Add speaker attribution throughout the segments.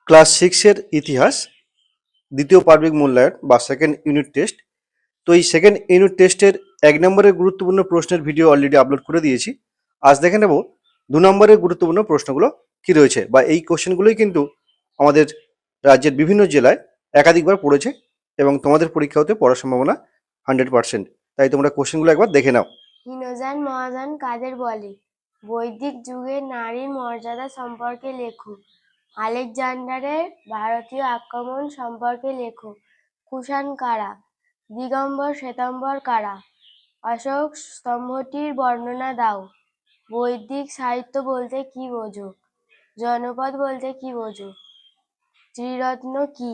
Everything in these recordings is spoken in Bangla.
Speaker 1: ক্লাস 6 এর ইতিহাস দ্বিতীয় পার্বিক মূল্যায়ন বা সেকেন্ড ইউনিট টেস্ট। তো এই সেকেন্ড ইউনিট টেস্টের 1 নম্বরের গুরুত্বপূর্ণ প্রশ্নের ভিডিও অলরেডি আপলোড করে দিয়েছি। আজ দেখে নেব 2 নম্বরের গুরুত্বপূর্ণ প্রশ্নগুলো কি রয়েছে, বা এই কোশ্চেনগুলোই কিন্তু আমাদের রাজ্যের বিভিন্ন জেলায় একাধিকবার পড়েছে এবং তোমাদের পরীক্ষা হতে পড়ার সম্ভাবনা 100%। তাই তোমরা কোশ্চেনগুলো একবার দেখে নাও।
Speaker 2: হীনযান মহাযান কাদের বলে? বৈদিক যুগে নারীর মর্যাদা সম্পর্কে লেখো। আলেকজান্ডারের ভারতীয় আক্রমণ সম্পর্কে লেখো। কুষাণ কারা? দিগম্বর শ্বেতাম্বর কারা? অশোক স্তম্ভটির বর্ণনা দাও। বৈদিক সাহিত্য বলতে কি বোঝো? জনপদ বলতে কি বোঝো? ত্রিরত্ন কি?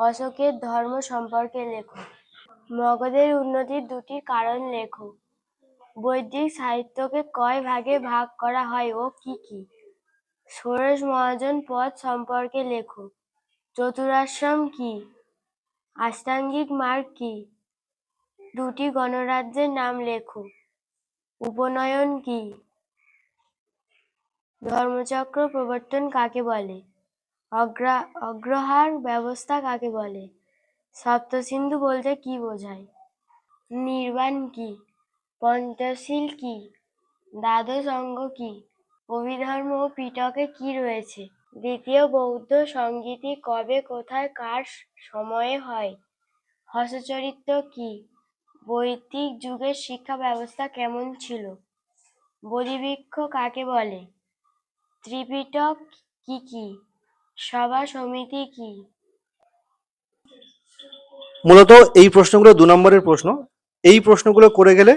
Speaker 2: অশোকের ধর্ম সম্পর্কে লেখো। মগধের উন্নতির 2টি কারণ লেখো। বৈদিক সাহিত্যকে কয় ভাগে ভাগ করা হয় ও কি কি? ষোড়শ মহাজন পদ সম্পর্কে লেখো। চতুরাশ্রম কি? অষ্টাঙ্গিক মার্গ কি? 2টি গণরাজ্যের নাম লেখো। উপনয়ন কি? ধর্মচক্র প্রবর্তন কাকে বলে? অগ্রহার ব্যবস্থা কাকে বলে? সপ্তসিন্ধু বলতে কি বোঝায়? নির্বাণ কি? পঞ্চশীল কি? দ্বাদশ অঙ্গ কি? অভিধর্ম ও পিটকে কি রয়েছে? দ্বিতীয় বৌদ্ধ সংগীতি কবে কোথায় কার সময়ে হয়? হর্ষচরিত্র কি? বৈদিক যুগের শিক্ষা ব্যবস্থা কেমন ছিল? বলিবৃক্ষ কাকে বলে? ত্রিপিটক কি কি? সভা সমিতি কি?
Speaker 1: মূলত এই প্রশ্নগুলো 2 নম্বরের প্রশ্ন। এই প্রশ্নগুলো করে গেলে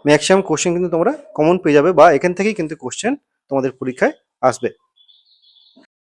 Speaker 1: ম্যাক্সিমাম কোশ্চেন কিন্তু তোমরা কমন পেয়ে যাবে, বা এখান থেকেই কিন্তু কোশ্চেন তোমাদের পরীক্ষায় আসবে।